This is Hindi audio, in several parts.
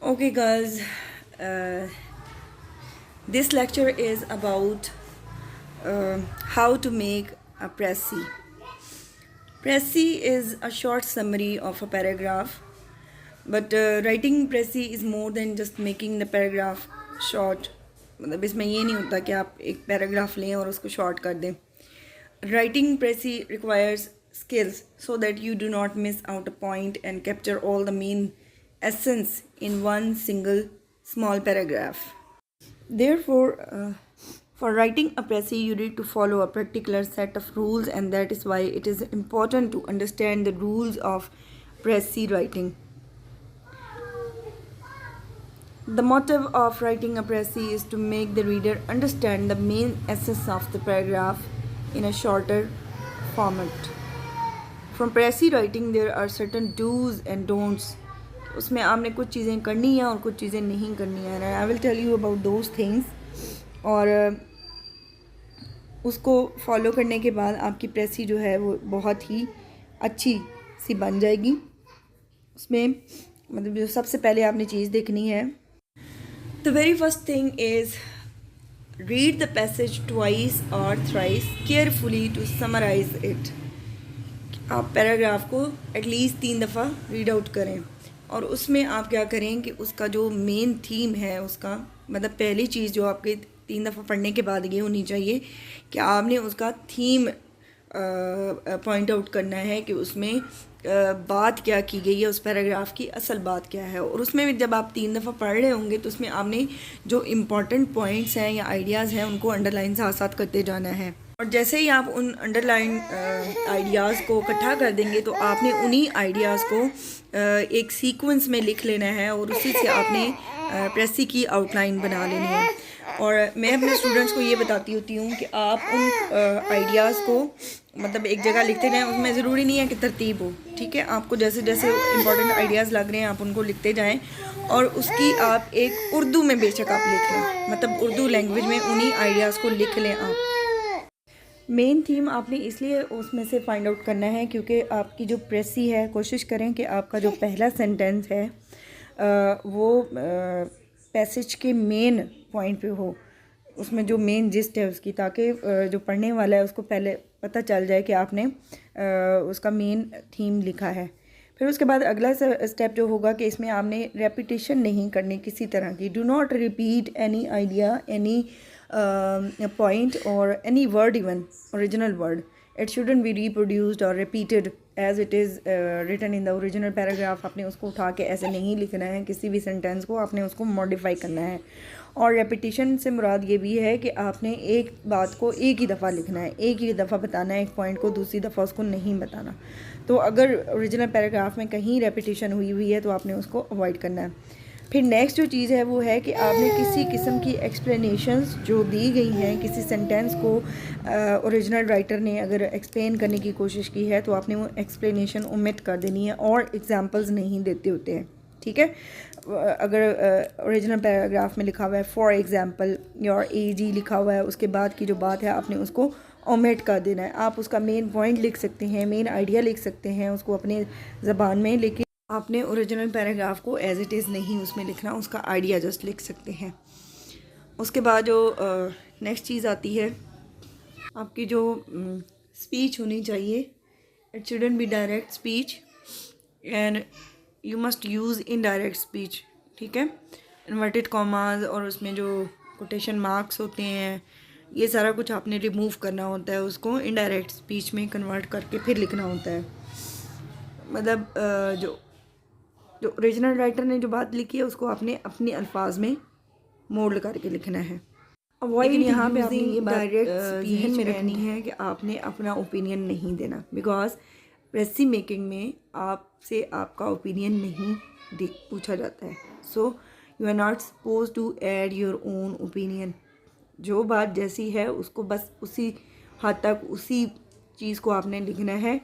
Okay, guys, this lecture is about how to make a précis. Précis is a short summary of a paragraph, but writing précis is more than just making the paragraph short. मतलब इसमें ये नहीं होता कि आप एक पैराग्राफ लें और उसको शॉर्ट कर दें. Writing précis requires skills so that you do not miss out a point and capture all the main essence in one single small paragraph. Therefore, for writing a précis, you need to follow a particular set of rules, and that is why it is important to understand the rules of précis writing. The motive of writing a précis is to make the reader understand the main essence of the paragraph in a shorter format. From précis writing, there are certain do's and don'ts. उसमें आपने कुछ चीज़ें करनी है और कुछ चीज़ें नहीं करनी है. I will tell you about those things. और उसको फॉलो करने के बाद आपकी précis जो है वो बहुत ही अच्छी सी बन जाएगी. उसमें मतलब जो सबसे पहले आपने चीज़ देखनी है, the very first thing is read the passage twice or thrice carefully to summarize it. आप पैराग्राफ को एटलीस्ट 3 दफ़ा रीड आउट करें और उसमें आप क्या करें कि उसका जो मेन थीम है उसका मतलब पहली चीज़ जो आपके 3 दफ़ा पढ़ने के बाद ये होनी चाहिए कि आपने उसका थीम पॉइंट आउट करना है कि उसमें बात क्या की गई है, उस पैराग्राफ की असल बात क्या है. और उसमें भी जब आप 3 दफ़ा पढ़ रहे होंगे तो उसमें आपने जो इम्पॉर्टेंट पॉइंट्स हैं या आइडियाज़ हैं उनको अंडरलाइन साथ साथ करते जाना है. और जैसे ही आप उन अंडरलाइन आइडियाज़ को इकट्ठा कर देंगे तो आपने उन्हीं आइडियाज़ को एक सीक्वेंस में लिख लेना है और उसी से आपने précis की आउटलाइन बना लेनी है. और मैं अपने स्टूडेंट्स को ये बताती होती हूँ कि आप उन आइडियाज़ को मतलब एक जगह लिखते रहें. उसमें ज़रूरी नहीं है कि तरतीब हो, ठीक है. आपको जैसे जैसे इंपॉर्टेंट आइडियाज़ लग रहे हैं आप उनको लिखते जाएं और उसकी आप एक उर्दू में बेशक आप लिख लें, मतलब उर्दू लैंग्वेज में उन्हीं आइडियाज़ को लिख लें. आप मेन थीम आपने इसलिए उसमें से फाइंड आउट करना है क्योंकि आपकी जो précis है, कोशिश करें कि आपका जो पहला सेंटेंस है वो पैसेज के मेन पॉइंट पे हो, उसमें जो मेन जिस्ट है उसकी, ताकि जो पढ़ने वाला है उसको पहले पता चल जाए कि आपने उसका मेन थीम लिखा है. फिर उसके बाद अगला स्टेप जो होगा कि इसमें आपने रेपिटेशन नहीं करनी किसी तरह की. Do not repeat any idea, any point or any word, even original word. It shouldn't be reproduced or repeated as it is written in the original paragraph. आपने उसको उठा के ऐसे नहीं लिखना है, किसी भी सेंटेंस को आपने उसको मॉडिफाई करना है. और रेपिटेशन से मुराद ये भी है कि आपने एक बात को एक ही दफ़ा लिखना है, एक ही दफ़ा बताना है, एक पॉइंट को दूसरी दफ़ा उसको नहीं बताना. तो अगर ओरिजिनल पैराग्राफ में कहीं रेपिटेशन हुई हुई है तो आपने उसको अवॉइड करना है. फिर नेक्स्ट जो चीज़ है वो है कि आपने किसी किस्म की एक्सप्लेनेशंस जो दी गई हैं, किसी सेंटेंस को ओरिजिनल राइटर ने अगर एक्सप्लेन करने की कोशिश की है तो आपने वो एक्सप्लेनेशन ओमिट कर देनी है और एग्जांपल्स नहीं देते होते हैं, ठीक है. अगर ओरिजिनल पैराग्राफ में लिखा हुआ है फॉर एग्ज़ाम्पल योर एजी लिखा हुआ है, उसके बाद की जो बात है आपने उसको ओमिट कर देना है. आप उसका मेन पॉइंट लिख सकते हैं, मेन आइडिया लिख सकते हैं उसको अपने ज़बान में, लेकिन आपने ओरिजिनल पैराग्राफ को एज इट इज़ नहीं उसमें लिखना, उसका आइडिया जस्ट लिख सकते हैं. उसके बाद जो नेक्स्ट चीज़ आती है आपकी जो स्पीच होनी चाहिए. It shouldn't be direct speech and you must use indirect speech, ठीक है. इन्वर्टेड कॉमास और उसमें जो कोटेशन मार्क्स होते हैं ये सारा कुछ आपने रिमूव करना होता है, उसको इनडायरेक्ट स्पीच में कन्वर्ट करके फिर लिखना होता है. मतलब जो ओरिजिनल राइटर ने जो बात लिखी है उसको आपने अपने अल्फाज में मोल्ड करके लिखना है. लेकिन यहाँ पे आपने ये बात जहन में रखनी है कि आपने अपना ओपिनियन नहीं देना, बिकॉज précis मेकिंग में आपसे आपका ओपिनियन नहीं पूछा जाता है. So you are not suppose to add your own opinion. जो बात जैसी है उसको बस उसी हद तक उसी चीज़ को आपने लिखना है.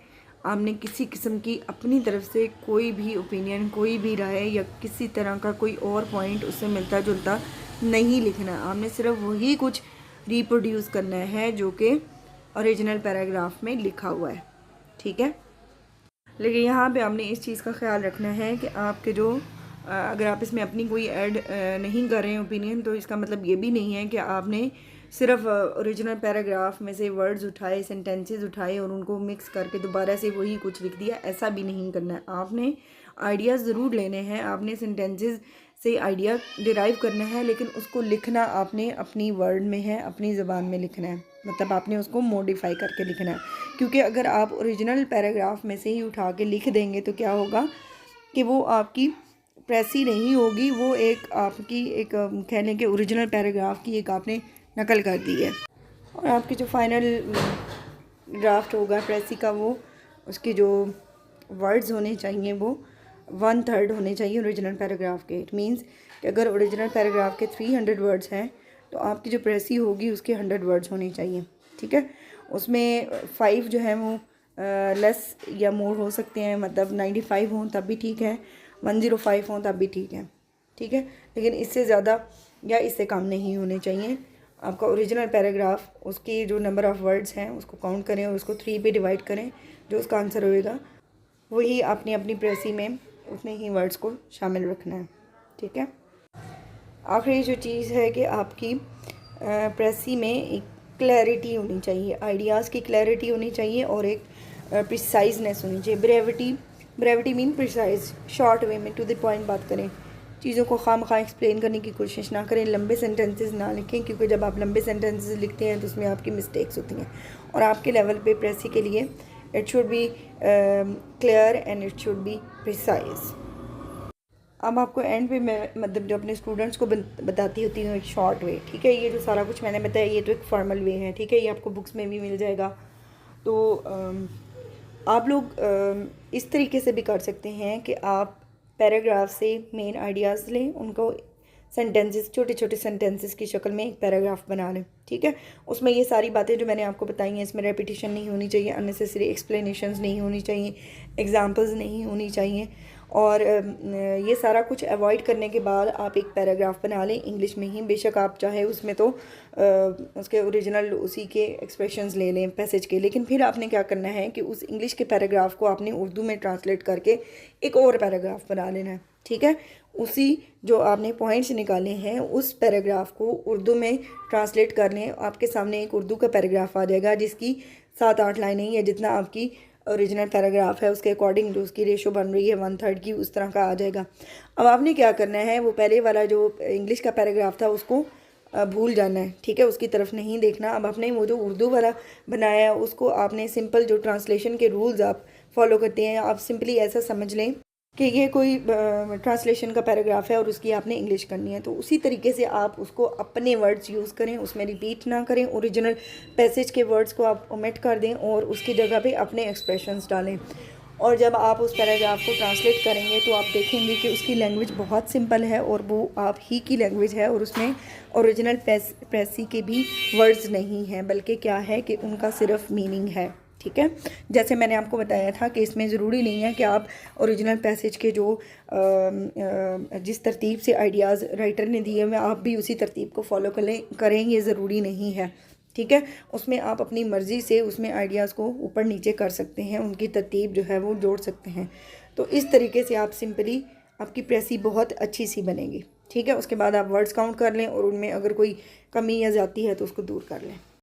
आपने किसी किस्म की अपनी तरफ से कोई भी ओपिनियन, कोई भी राय या किसी तरह का कोई और पॉइंट उससे मिलता जुलता नहीं लिखना. आपने सिर्फ वही कुछ रिप्रोड्यूस करना है जो कि ओरिजिनल पैराग्राफ में लिखा हुआ है, ठीक है. लेकिन यहाँ पे आपने इस चीज़ का ख्याल रखना है कि आपके जो अगर आप इसमें अपनी कोई ऐड नहीं कर रहे हैं ओपिनियन, तो इसका मतलब ये भी नहीं है कि आपने सिर्फ ओरिजिनल पैराग्राफ में से वर्ड्स उठाए, सेंटेंसेस उठाए और उनको मिक्स करके दोबारा से वही कुछ लिख दिया। ऐसा भी नहीं करना है। आपने आइडियाज़ ज़रूर लेने हैं, आपने सेंटेंसेस से आइडिया डिराइव करना है, लेकिन उसको लिखना आपने अपनी वर्ड में है, अपनी ज़बान में लिखना है। मतलब आपने उसको मॉडिफाई करके लिखना है, क्योंकि अगर आप ओरिजिनल पैराग्राफ में से ही उठा के लिख देंगे तो क्या होगा कि वो आपकी प्रेसी नहीं होगी, वो एक आपकी एक कह लें कि ओरिजिनल पैराग्राफ की एक आपने नकल कर दी है। और आपकी जो फाइनल ड्राफ्ट होगा प्रेसी का, वो उसके जो वर्ड्स होने चाहिए वो 1/3 होने चाहिए ओरिजिनल पैराग्राफ के। इट मीन्स कि अगर ओरिजिनल पैराग्राफ के 300 वर्ड्स हैं तो आपकी जो प्रेसी होगी उसके 100 वर्ड्स होने चाहिए। ठीक है, उसमें 5 जो है वो लेस या मोर हो सकते हैं, मतलब 95 हों तब भी ठीक है, 105 हों तब भी ठीक है। ठीक है, लेकिन इससे ज़्यादा या इससे कम नहीं होने चाहिए। आपका ओरिजिनल पैराग्राफ, उसकी जो नंबर ऑफ़ वर्ड्स हैं उसको काउंट करें और उसको 3 पे डिवाइड करें, जो उसका आंसर होएगा वही आपने अपनी प्रेसी में उतने ही वर्ड्स को शामिल रखना है। ठीक है, आखिरी जो चीज़ है कि आपकी प्रेसी में एक क्लैरिटी होनी चाहिए, आइडियाज़ की क्लैरिटी होनी चाहिए और एक प्रिसाइजनेस होनी चाहिए। Brevity mean precise, short way में टू द पॉइंट बात करें, चीज़ों को खामखा एक्सप्लेन करने की कोशिश ना करें, लंबे सेंटेंसेस ना लिखें, क्योंकि जब आप लंबे सेंटेंसेस लिखते हैं तो उसमें आपकी मिस्टेक्स होती हैं। और आपके लेवल पे प्रेसी के लिए it should be clear and it should be precise. अब आपको एंड पे मैं मतलब जो अपने स्टूडेंट्स को बताती होती हूँ एक शॉर्ट वे। ठीक है, ये जो सारा कुछ मैंने बताया ये तो एक फॉर्मल वे है। ठीक है, ये आपको बुक्स में भी मिल जाएगा। तो आप लोग इस तरीके से भी कर सकते हैं कि आप पैराग्राफ से मेन आइडियाज़ लें, उनको सेंटेंसेस, छोटे छोटे सेंटेंसेस की शक्ल में एक पैराग्राफ बना लें। ठीक है, उसमें ये सारी बातें जो मैंने आपको बताई हैं, इसमें रेपिटेशन नहीं होनी चाहिए, अननेसेसरी एक्सप्लेनेशंस नहीं होनी चाहिए, एग्जांपल्स नहीं होनी चाहिए। और ये सारा कुछ अवॉइड करने के बाद आप एक पैराग्राफ बना लें इंग्लिश में ही। बेशक आप चाहे उसमें तो उसके ओरिजिनल उसी के एक्सप्रेशंस ले लें पैसेज के, लेकिन फिर आपने क्या करना है कि उस इंग्लिश के पैराग्राफ को आपने उर्दू में ट्रांसलेट करके एक और पैराग्राफ बना लेना है। ठीक है, उसी जो आपने पॉइंट्स निकाले हैं उस पैराग्राफ को उर्दू में ट्रांसलेट कर लें। आपके सामने एक उर्दू का पैराग्राफ आ जाएगा जिसकी 7-8 लाइनें या जितना आपकी ओरिजिनल पैराग्राफ है उसके अकॉर्डिंग जो उसकी रेशो बन रही है 1/3 की, उस तरह का आ जाएगा। अब आपने क्या करना है, वो पहले वाला जो इंग्लिश का पैराग्राफ था उसको भूल जाना है। ठीक है, उसकी तरफ नहीं देखना। अब आपने वो जो उर्दू वाला बनाया उसको आपने सिंपल जो ट्रांसलेशन के रूल्स आप फॉलो करते हैं, आप सिंपली ऐसा समझ लें कि ये कोई ट्रांसलेशन का पैराग्राफ है और उसकी आपने इंग्लिश करनी है। तो उसी तरीके से आप उसको अपने वर्ड्स यूज़ करें, उसमें रिपीट ना करें, ओरिजिनल पैसेज के वर्ड्स को आप ओमिट कर दें और उसकी जगह पे अपने एक्सप्रेशंस डालें। और जब आप उस पैराग्राफ को ट्रांसलेट करेंगे तो आप देखेंगे कि उसकी लैंग्वेज बहुत सिंपल है और वो आप ही की लैंग्वेज है और उसमें ओरिजिनल प्रेसी के भी वर्ड्स नहीं हैं, बल्कि क्या है कि उनका सिर्फ मीनिंग है। ठीक है, जैसे मैंने आपको बताया था कि इसमें ज़रूरी नहीं है कि आप ओरिजिनल पैसेज के जो जिस तरतीब से आइडियाज़ राइटर ने दिए हुए आप भी उसी तरतीब को फॉलो करें, ये ज़रूरी नहीं है। ठीक है, उसमें आप अपनी मर्ज़ी से उसमें आइडियाज़ को ऊपर नीचे कर सकते हैं, उनकी तरतीब जो है वो जोड़ सकते हैं। तो इस तरीके से आप सिंपली आपकी प्रेसी बहुत अच्छी सी बनेगी। ठीक है, उसके बाद आप वर्ड्स काउंट कर लें और उनमें अगर कोई कमी या ज़्यादती है तो उसको दूर कर लें।